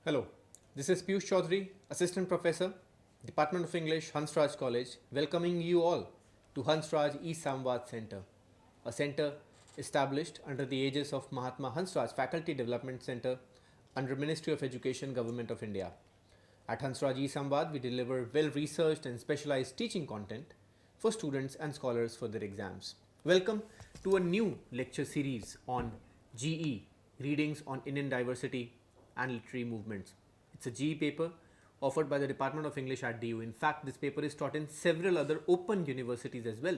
Hello, this is Piyush Chaudhary, Assistant Professor, Department of English, Hansraj College, welcoming you all to Hansraj e-Samvaad Center, a center established under the aegis of Mahatma Hansraj Faculty Development Center under Ministry of Education, Government of India. At Hansraj e-Samvaad, we deliver well-researched and specialized teaching content for students and scholars for their exams. Welcome to a new lecture series on GE, Readings on Indian Diversity and Literary Movements. It's a GE paper offered by the Department of English at DU. In fact, this paper is taught in several other open universities as well.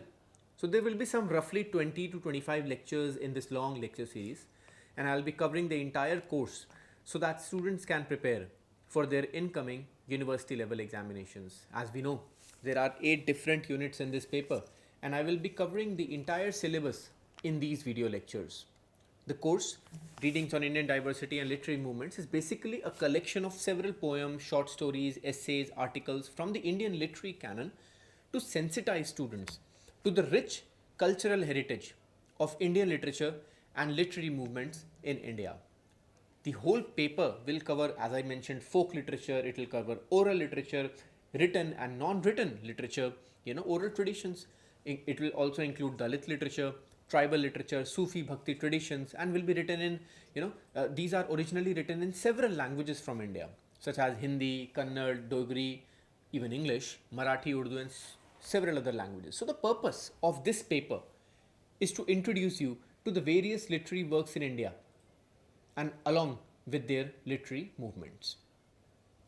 So there will be some roughly 20 to 25 lectures in this long lecture series, and I'll be covering the entire course so that students can prepare for their incoming university level examinations. As we know, there are 8 different units in this paper, and I will be covering the entire syllabus in these video lectures. The course, Readings on Indian Diversity and Literary Movements, is basically a collection of several poems, short stories, essays, articles from the Indian literary canon to sensitize students to the rich cultural heritage of Indian literature and literary movements in India. The whole paper will cover, as I mentioned, folk literature, it will cover oral literature, written and non-written literature, oral traditions. It will also include Dalit literature, tribal literature, Sufi Bhakti traditions, and will be written in, these are originally written in several languages from India, such as Hindi, Kannada, Dogri, even English, Marathi, Urdu, and several other languages. So the purpose of this paper is to introduce you to the various literary works in India and along with their literary movements.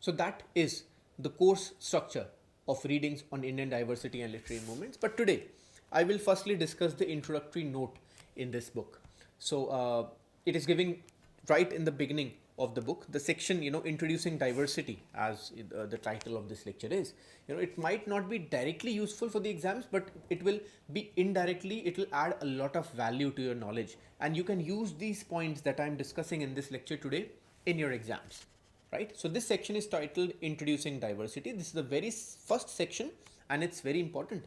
So that is the course structure of Readings on Indian Diversity and Literary Movements. But today, I will firstly discuss the introductory note in this book. So it is giving right in the beginning of the book, the section, introducing diversity, as the title of this lecture is. It might not be directly useful for the exams, but it will be indirectly, it will add a lot of value to your knowledge. And you can use these points that I'm discussing in this lecture today in your exams, right? So this section is titled Introducing Diversity. This is the very first section and it's very important.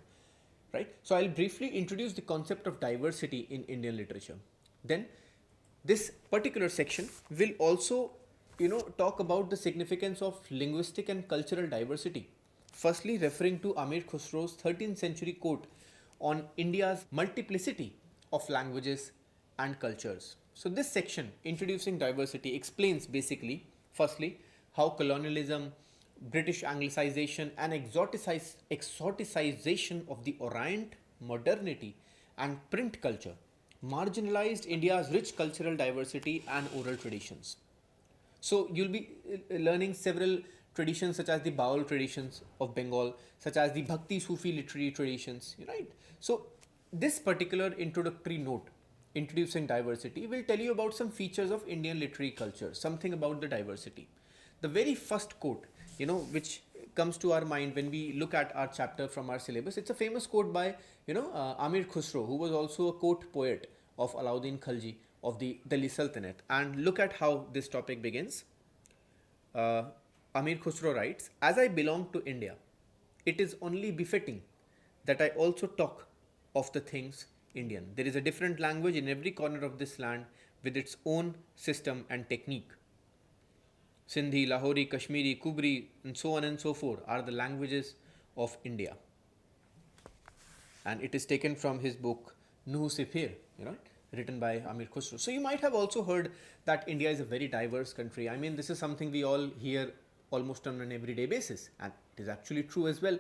Right? So I'll briefly introduce the concept of diversity in Indian literature. Then this particular section will also, talk about the significance of linguistic and cultural diversity. Firstly, referring to Amir Khusro's 13th century quote on India's multiplicity of languages and cultures. So this section, introducing diversity, explains basically, firstly, how colonialism, British Anglicization and exoticization of the Orient, modernity and print culture marginalized India's rich cultural diversity and oral traditions. So you'll be learning several traditions such as the Baul traditions of Bengal, such as the Bhakti Sufi literary traditions, right? So this particular introductory note, introducing diversity, will tell you about some features of Indian literary culture, something about the diversity. The very first quote, which comes to our mind when we look at our chapter from our syllabus, it's a famous quote by, Amir Khusro, who was also a court poet of Alauddin Khalji of the Delhi Sultanate. And look at how this topic begins. Amir Khusro writes, "As I belong to India, it is only befitting that I also talk of the things Indian. There is a different language in every corner of this land with its own system and technique. Sindhi, Lahori, Kashmiri, Kubri, and so on and so forth are the languages of India." And it is taken from his book Nuh Sifir, written by Amir Khusro. So you might have also heard that India is a very diverse country. I mean, this is something we all hear almost on an everyday basis, and it is actually true as well.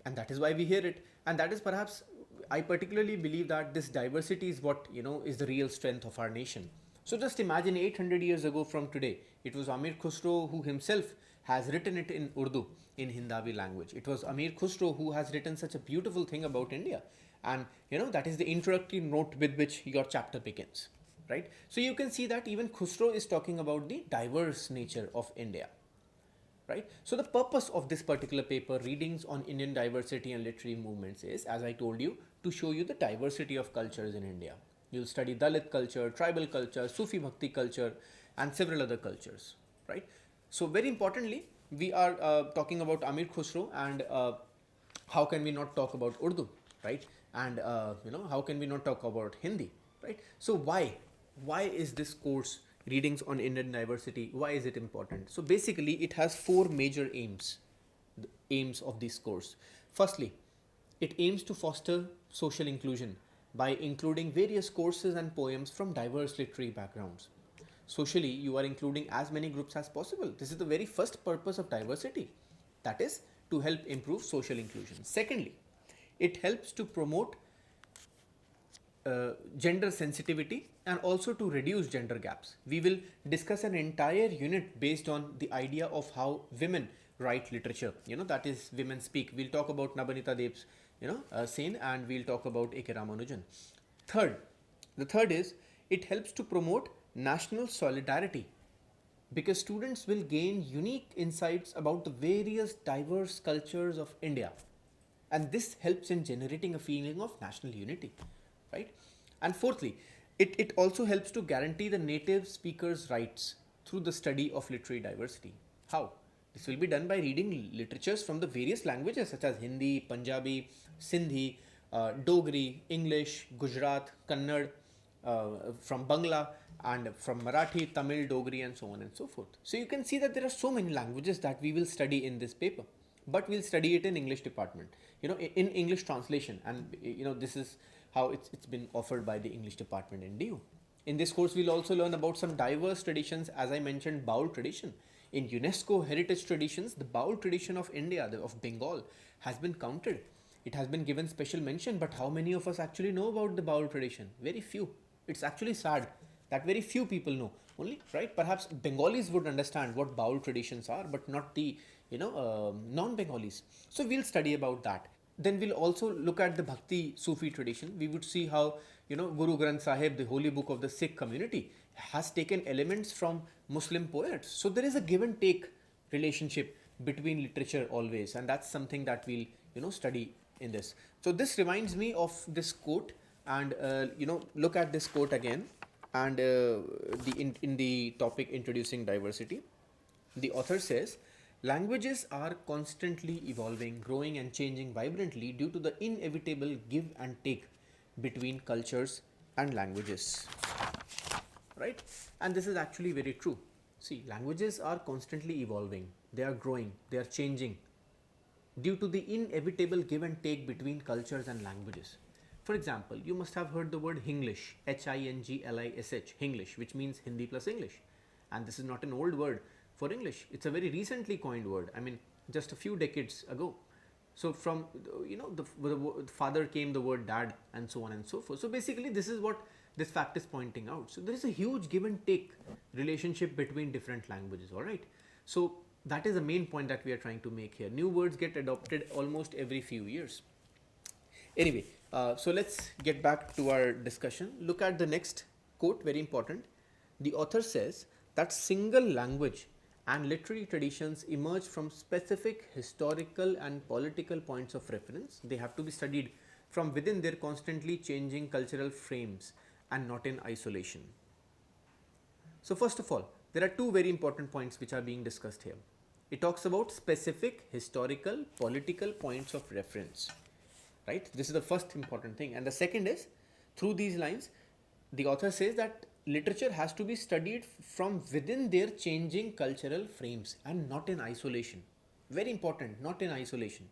And that is why we hear it. And that is perhaps, I particularly believe that this diversity is what, is the real strength of our nation. So just imagine 800 years ago from today, it was Amir Khusro who himself has written it in Urdu, in Hindavi language. It was Amir Khusro who has written such a beautiful thing about India. And, that is the introductory note with which your chapter begins, right? So you can see that even Khusro is talking about the diverse nature of India, right? So the purpose of this particular paper, Readings on Indian Diversity and Literary Movements, is, as I told you, to show you the diversity of cultures in India. You'll study Dalit culture, tribal culture, Sufi Bhakti culture, and several other cultures, right? So very importantly, we are talking about Amir Khusro, and how can we not talk about Urdu, right? And how can we not talk about Hindi, right? So why is this course readings on Indian diversity. Why is it important? So basically, it has four major aims. The aims of this course. Firstly, it aims to foster social inclusion by including various courses and poems from diverse literary backgrounds. Socially, you are including as many groups as possible. This is the very first purpose of diversity, that is, to help improve social inclusion. Secondly, it helps to promote gender sensitivity and also to reduce gender gaps. We will discuss an entire unit based on the idea of how women write literature. That is Women Speak. We'll talk about Nabanita Dev's, Sen, and we'll talk about A.K. Ramanujan. The third is it helps to promote national solidarity because students will gain unique insights about the various diverse cultures of India, and this helps in generating a feeling of national unity, right? And fourthly, it also helps to guarantee the native speakers' rights through the study of literary diversity. How? This will be done by reading literatures from the various languages such as Hindi, Punjabi, Sindhi, Dogri, English, Gujarat, Kannada, from Bangla, and from Marathi, Tamil, Dogri, and so on and so forth. So you can see that there are so many languages that we will study in this paper, but we'll study it in English department, in English translation, and this is how it's been offered by the English department in DU. In this course, we'll also learn about some diverse traditions. As I mentioned, Baul tradition. In UNESCO heritage traditions, the Baul tradition of India, of Bengal, has been counted. It has been given special mention, but how many of us actually know about the Baul tradition? Very few. It's actually sad that very few people know. Only, right? Perhaps Bengalis would understand what Baul traditions are, but not the non-Bengalis. So we'll study about that. Then we'll also look at the Bhakti Sufi tradition. We would see how Guru Granth Sahib, the holy book of the Sikh community, has taken elements from Muslim poets. So there is a give and take relationship between literature always, and that's something that we'll study in this. So this reminds me of this quote, and look at this quote again, and in the topic introducing diversity, the author says, languages are constantly evolving, growing and changing vibrantly due to the inevitable give and take between cultures and languages, right? And this is actually very true. See, languages are constantly evolving, they are growing, they are changing due to the inevitable give and take between cultures and languages. For example, you must have heard the word Hinglish, Hinglish, Hinglish, which means Hindi plus English. And this is not an old word for English. It's a very recently coined word. I mean, just a few decades ago. So from, the father came the word dad, and so on and so forth. So basically, this is what this fact is pointing out. So there is a huge give and take relationship between different languages, all right? So that is the main point that we are trying to make here. New words get adopted almost every few years. Anyway, so let's get back to our discussion. Look at the next quote, very important. The author says that single language and literary traditions emerge from specific historical and political points of reference. They have to be studied from within their constantly changing cultural frames and not in isolation. So first of all, there are two very important points which are being discussed here. It talks about specific historical, political points of reference, right? This is the first important thing. And the second is, through these lines, the author says that literature has to be studied from within their changing cultural frames and not in isolation. Very important, not in isolation.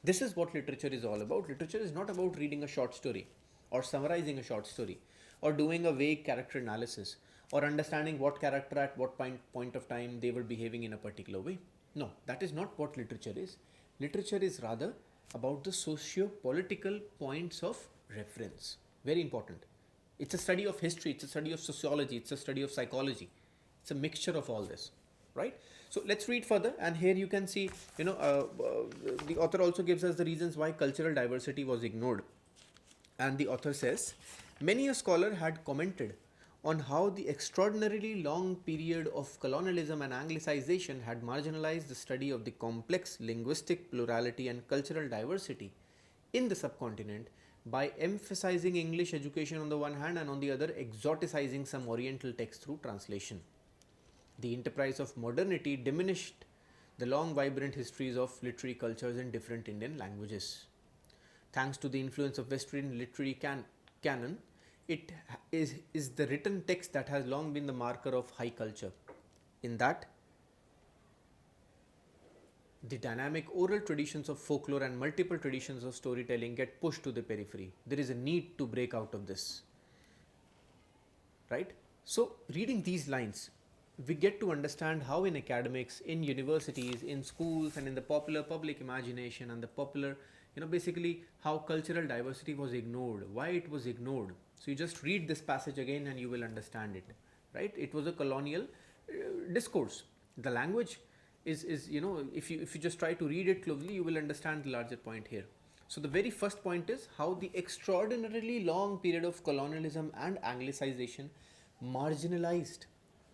This is what literature is all about. Literature is not about reading a short story or summarizing a short story or doing a vague character analysis or understanding what character at what point of time they were behaving in a particular way. No, that is not what literature is. Literature is rather about the socio-political points of reference. Very important. It's a study of history, it's a study of sociology, it's a study of psychology. It's a mixture of all this, right? So let's read further, and here you can see, the author also gives us the reasons why cultural diversity was ignored. And the author says, many a scholar had commented on how the extraordinarily long period of colonialism and Anglicization had marginalized the study of the complex linguistic plurality and cultural diversity in the subcontinent by emphasizing English education on the one hand and on the other exoticizing some Oriental texts through translation. The enterprise of modernity diminished the long vibrant histories of literary cultures in different Indian languages. Thanks to the influence of Western literary canon, is the written text that has long been the marker of high culture. In that, the dynamic oral traditions of folklore and multiple traditions of storytelling get pushed to the periphery. There is a need to break out of this, right? So, reading these lines, we get to understand how in academics, in universities, in schools, and in the popular public imagination and the popular, basically how cultural diversity was ignored, why it was ignored. So, you just read this passage again and you will understand it, right? It was a colonial discourse. The language is if you just try to read it closely, you will understand the larger point here. So the very first point is how the extraordinarily long period of colonialism and anglicization marginalized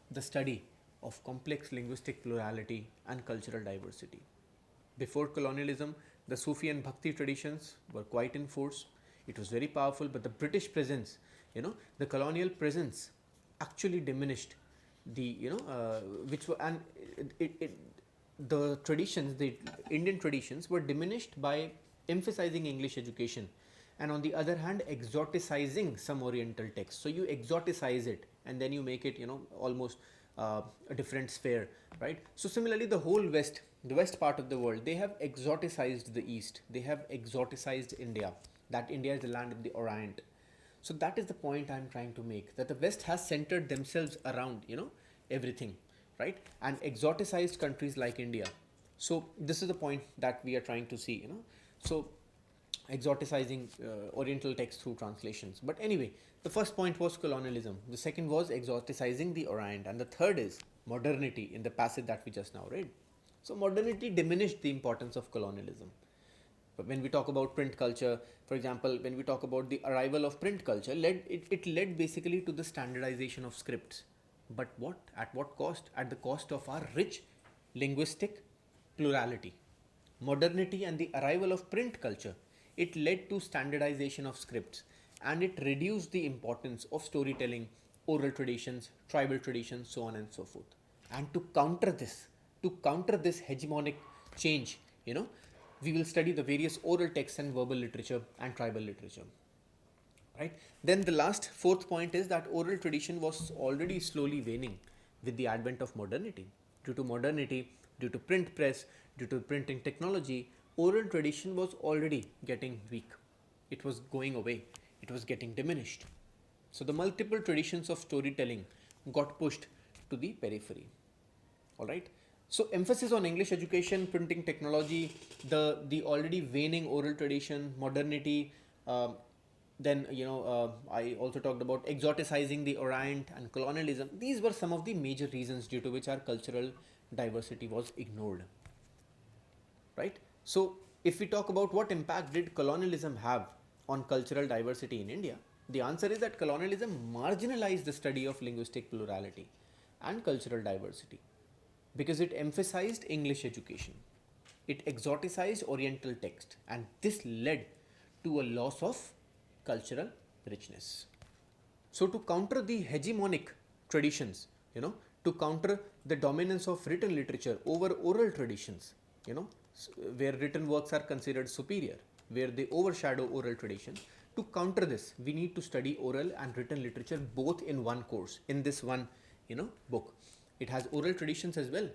the study of complex linguistic plurality and cultural diversity. Before colonialism, the Sufi and Bhakti traditions were quite in force. It was very powerful, but the British presence, the colonial presence actually diminished the, which were, and the traditions, the Indian traditions were diminished by emphasizing English education, and on the other hand exoticizing some Oriental texts. So you exoticize it and then you make it almost a different sphere, right? So similarly the whole West, the West part of the world, they have exoticized the East, they have exoticized India, that India is the land of the Orient. So that is the point I'm trying to make, that the West has centered themselves around everything, right, and exoticized countries like India. So this is the point that we are trying to see, so exoticizing Oriental texts through translations. But anyway, the first point was colonialism, the second was exoticizing the Orient, and the third is modernity in the passage that we just now read. So modernity diminished the importance of colonialism. But when we talk about print culture, for example, when we talk about the arrival of print culture, it led basically to the standardization of scripts. But what? At what cost? At the cost of our rich linguistic plurality. Modernity and the arrival of print culture, it led to standardization of scripts, and it reduced the importance of storytelling, oral traditions, tribal traditions, so on and so forth. And to counter this hegemonic change, we will study the various oral texts and verbal literature and tribal literature. Right? Then the last fourth point is that oral tradition was already slowly waning with the advent of modernity. Due to modernity, due to print press, due to printing technology, oral tradition was already getting weak. It was going away. It was getting diminished. So the multiple traditions of storytelling got pushed to the periphery. All right. So emphasis on English education, printing technology, the already waning oral tradition, modernity. Then I also talked about exoticizing the Orient and colonialism. These were some of the major reasons due to which our cultural diversity was ignored. Right? So if we talk about what impact did colonialism have on cultural diversity in India, the answer is that colonialism marginalized the study of linguistic plurality and cultural diversity because it emphasized English education. It exoticized Oriental text, and this led to a loss of cultural richness. So to counter the hegemonic traditions, to counter the dominance of written literature over oral traditions, where written works are considered superior, where they overshadow oral tradition, to counter this, we need to study oral and written literature both in one course, in this one, book. It has oral traditions as well,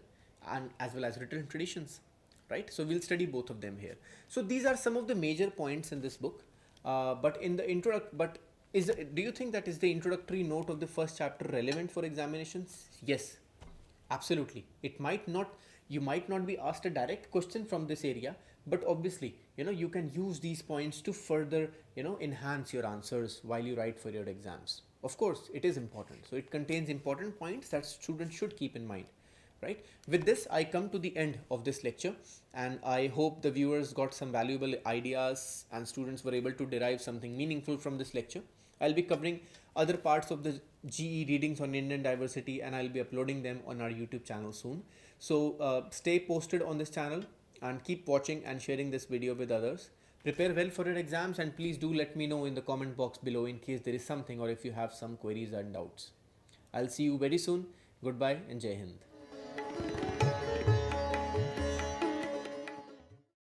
and as well as written traditions, right? So we'll study both of them here. So these are some of the major points in this book. But in the do you think that is the introductory note of the first chapter relevant for examinations? Yes, absolutely. You might not be asked a direct question from this area, but obviously, you can use these points to further, enhance your answers while you write for your exams. Of course, it is important. So it contains important points that students should keep in mind. Right? With this, I come to the end of this lecture, and I hope the viewers got some valuable ideas and students were able to derive something meaningful from this lecture. I'll be covering other parts of the GE readings on Indian diversity, and I'll be uploading them on our YouTube channel soon. So stay posted on this channel and keep watching and sharing this video with others. Prepare well for your exams, and please do let me know in the comment box below in case there is something or if you have some queries and doubts. I'll see you very soon. Goodbye and Jai Hind.